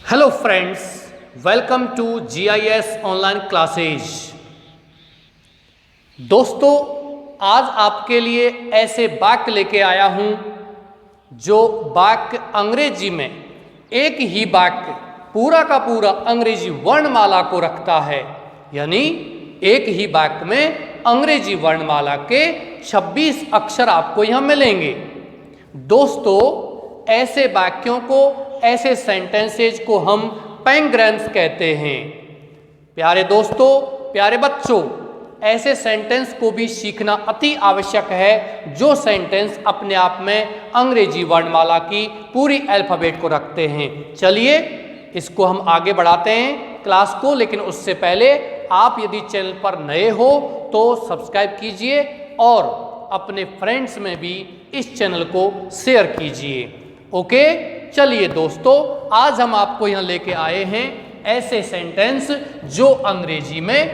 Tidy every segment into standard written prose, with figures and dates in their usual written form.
Hello friends, welcome to GIS online classes. दोस्तों, आज आपके लिए ऐसे वाक्य लेके आया हूं जो वाक्य अंग्रेजी में एक ही वाक्य पूरा का पूरा अंग्रेजी वर्णमाला को रखता है। यानी एक ही वाक्य में अंग्रेजी वर्णमाला के 26 अक्षर आपको यहां मिलेंगे। दोस्तों, ऐसे वाक्यों को, ऐसे सेंटेंसेज को हम पैंग्राम्स कहते हैं। प्यारे दोस्तों, प्यारे बच्चों, ऐसे सेंटेंस को भी सीखना अति आवश्यक है जो सेंटेंस अपने आप में अंग्रेजी वर्णमाला की पूरी अल्फाबेट को रखते हैं। चलिए इसको हम आगे बढ़ाते हैं क्लास को, लेकिन उससे पहले आप यदि चैनल पर नए हो तो सब्सक्राइब कीजिए और अपने फ्रेंड्स में भी इस चैनल को शेयर कीजिए। ओके, चलिए दोस्तों, आज हम आपको यहां लेके आए हैं ऐसे सेंटेंस जो अंग्रेजी में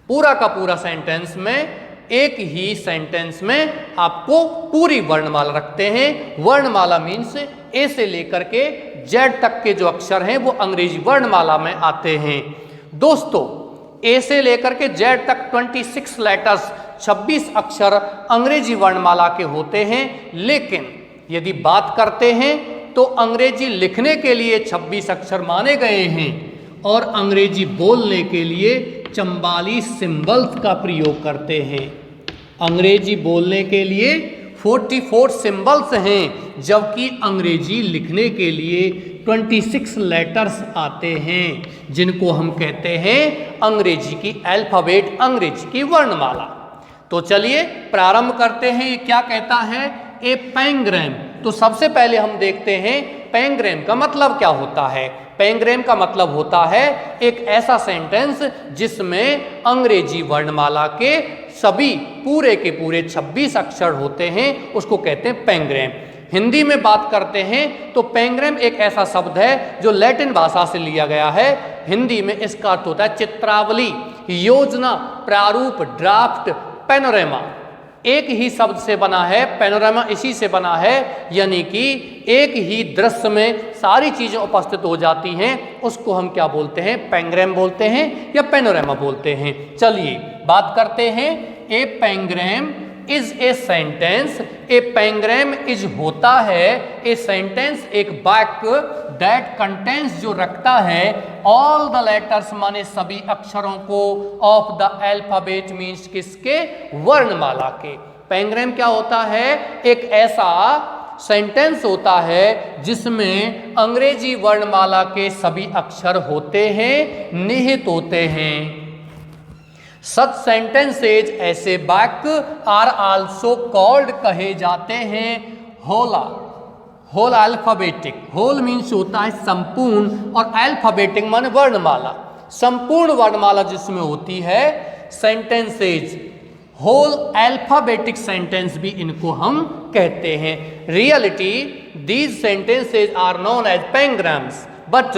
पूरा का पूरा सेंटेंस में एक ही सेंटेंस में आपको पूरी वर्णमाला रखते हैं। वर्णमाला मीन्स ए से लेकर के जेड तक के जो अक्षर हैं वो अंग्रेजी वर्णमाला में आते हैं। दोस्तों, ए से लेकर के जेड तक 26 लेटर्स 26 अक्षर अंग्रेजी वर्णमाला के होते हैं, लेकिन यदि बात करते हैं तो अंग्रेजी लिखने के लिए 26 अक्षर माने गए हैं और अंग्रेजी बोलने के लिए 44 सिंबल्स का प्रयोग करते हैं। अंग्रेजी बोलने के लिए 44 सिंबल्स हैं, जबकि अंग्रेजी लिखने के लिए 26 लेटर्स आते हैं, जिनको हम कहते हैं अंग्रेजी की अल्फाबेट, अंग्रेजी की वर्णमाला। तो चलिए प्रारंभ करते हैं। ये क्या कहता है? ए पैंग्राम। तो सबसे पहले हम देखते हैं पैंग्राम का मतलब क्या होता है। पैंग्राम का मतलब होता है एक ऐसा सेंटेंस जिसमें अंग्रेजी वर्णमाला के सभी पूरे के पूरे 26 अक्षर होते हैं, उसको कहते हैं पैंग्राम। हिंदी में बात करते हैं तो पैंग्राम एक ऐसा शब्द है जो लैटिन भाषा से लिया गया है। हिंदी में इसका अर्थ होता है चित्रावली, योजना, प्रारूप, ड्राफ्ट, पैनोरामा। एक ही शब्द से बना है, पैनोरामा इसी से बना है, यानी कि एक ही दृश्य में सारी चीजें उपस्थित हो जाती हैं। उसको हम क्या बोलते हैं? पैंग्राम बोलते हैं या पैनोरामा बोलते हैं। चलिए बात करते हैं। A pangram is a sentence. A pangram is होता है ए सेंटेंस, एक वाक्य दैट कंटेंस, जो रखता है ऑल द लेटर्स, माने सभी अक्षरों को, ऑफ द अल्फाबेट मीन्स किसके? वर्णमाला के। पैंग्राम क्या होता है? एक ऐसा सेंटेंस होता है जिसमें अंग्रेजी वर्णमाला के सभी अक्षर होते हैं, निहित होते हैं। सच सेंटेंसेज, ऐसे वाक्य, आर आल्सो कॉल्ड, कहे जाते हैं होला, होल अल्फाबेटिक। होल मीन्स होता है संपूर्ण और अल्फाबेटिक माने वर्णमाला। संपूर्ण वर्णमाला जिसमें होती है सेंटेंसेज, होल अल्फाबेटिक सेंटेंस भी इनको हम कहते हैं। Reality these sentences are known as pangrams, but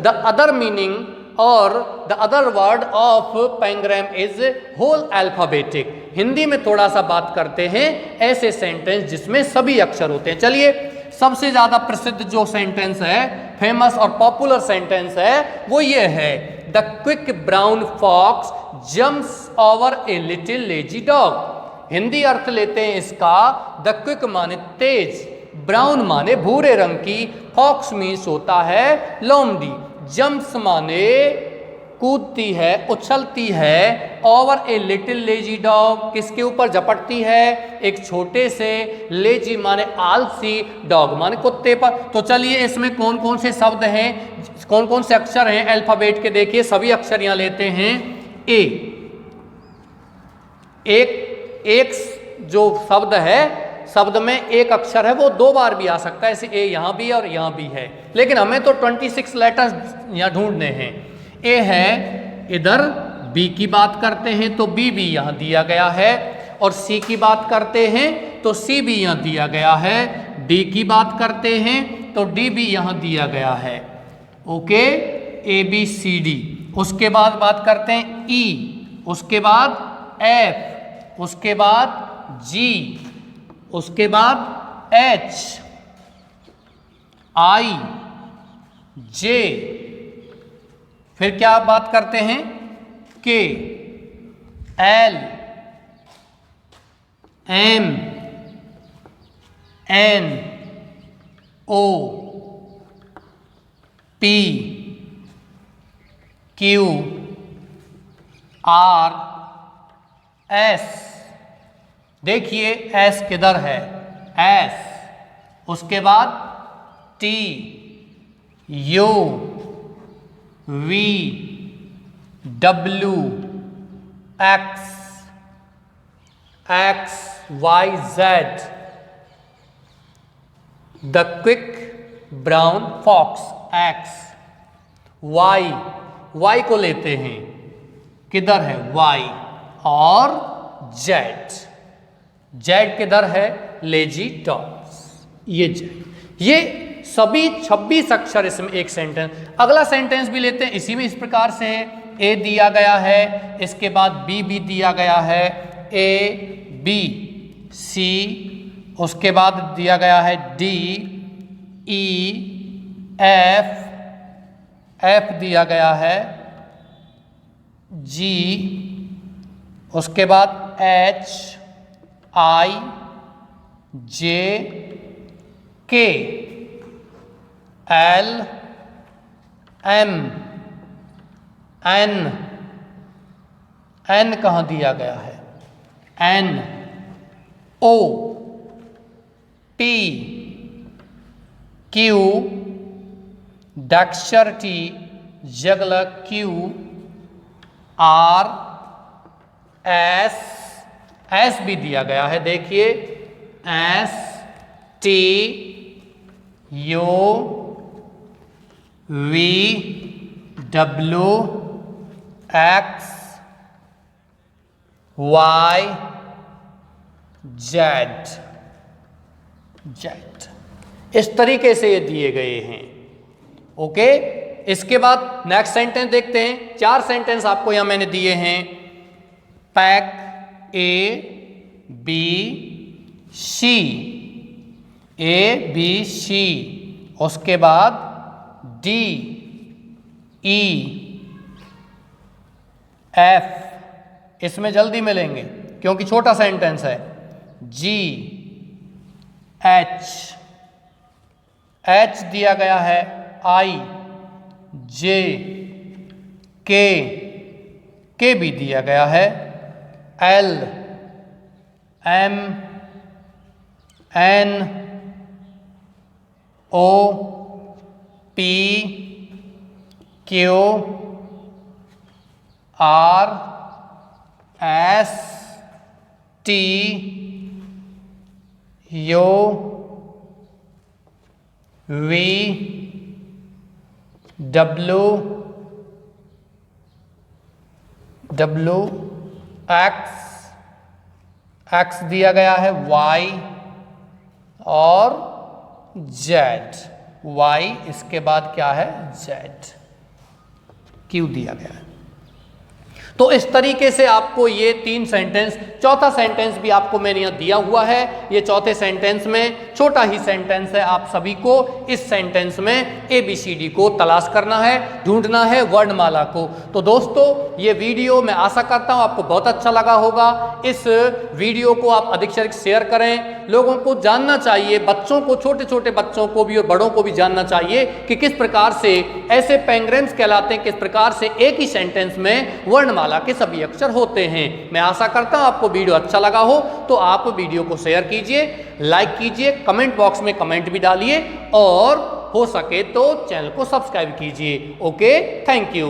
the other meaning और the other word of pangram is holoalphabetic. Hindi में थोड़ा सा बात करते हैं ऐसे सेंटेंस जिसमें सभी अक्षर होते हैं। चलिए, सबसे ज्यादा प्रसिद्ध जो सेंटेंस है, फेमस और पॉपुलर सेंटेंस है, वो ये है, the quick brown fox jumps over a little lazy dog. Hindi अर्थ लेते हैं इसका, द क्विक माने तेज, ब्राउन माने भूरे रंग की, फॉक्स मीन्स होता है लोमड़ी, जंप्स माने कूदती है, उछलती है, over a little lazy dog, किसके ऊपर झपटती है? एक छोटे से, लेजी माने आलसी, डॉग माने कुत्ते पर। तो चलिए इसमें कौन कौन से शब्द हैं, कौन कौन से अक्षर हैं अल्फाबेट के? देखिए सभी अक्षर यहां लेते हैं। ए, एक जो शब्द है, शब्द में एक अक्षर है वो 2 बार भी आ सकता है, ऐसे ए यहां भी और यहां भी है, लेकिन हमें तो 26 लेटर्स यहां ढूंढने हैं। ए है इधर, बी की बात करते हैं तो बी भी यहां दिया गया है, और सी की बात करते हैं तो सी भी यहां दिया गया है, डी की बात करते हैं तो डी भी यहां दिया गया है। Okay, A B C D. उसके बाद बात करते हैं ई, उसके बाद एफ, उसके बाद जी, उसके बाद एच, आई, जे, फिर क्या बात करते हैं, K, L, M, N, O, P, Q, R, S. देखिए एस किधर है, एस, उसके बाद T, U, V, W, X, X, Y, Z, the quick brown fox, X, Y, Y को लेते हैं, किधर है, वाई, और जेड, जेड किधर है, लेजी डॉग्स, ये जेड। ये सभी 26 अक्षर इसमें एक सेंटेंस। अगला सेंटेंस भी लेते हैं, इसी में इस प्रकार से है, ए दिया गया है, इसके बाद बी भी दिया गया है, ए बी सी, उसके बाद दिया गया है डी ई एफ, एफ दिया गया है जी, उसके बाद एच आई जे के एल एम एन, एन कहाँ दिया गया है, एन ओ पी क्यू डैक्सर टी जगल क्यू आर एस, एस भी दिया गया है, देखिए S T U V W X Y Z, Z. इस तरीके से ये दिए गए हैं। ओके, इसके बाद नेक्स्ट सेंटेंस देखते हैं। 4 सेंटेंस आपको यहां मैंने दिए हैं। Pack A B C, A B C, उसके बाद डी ई एफ, इसमें जल्दी मिलेंगे क्योंकि छोटा सेंटेंस है, जी एच, एच दिया गया है, आई जे के भी दिया गया है, L M N O P Q R S T U V W X, X दिया गया है, वाई और जेड, वाई इसके बाद क्या है, जेड, क्यू दिया गया है। तो इस तरीके से आपको ये 3 सेंटेंस, चौथा सेंटेंस भी आपको मैंने यहाँ दिया हुआ है। ये चौथे सेंटेंस में छोटा ही सेंटेंस है, आप सभी को इस सेंटेंस में ABCD को तलाश करना है, ढूंढना है वर्णमाला को। तो दोस्तों ये वीडियो मैं आशा करता हूँ आपको बहुत अच्छा लगा होगा। इस वीडियो को आप अधिक से अधिक शेयर करें, लोगों को जानना चाहिए, बच्चों को, छोटे छोटे बच्चों को भी और बड़ों को भी जानना चाहिए कि किस प्रकार से ऐसे पैंग्रेम्स कहलाते हैं, किस प्रकार से एक ही सेंटेंस में वर्णमाला के सभी अक्षर होते हैं। मैं आशा करता हूं आपको वीडियो अच्छा लगा हो तो आप वीडियो को शेयर कीजिए, लाइक कीजिए, कमेंट बॉक्स में कमेंट भी डालिए और हो सके तो चैनल को सब्सक्राइब कीजिए। Okay, thank you.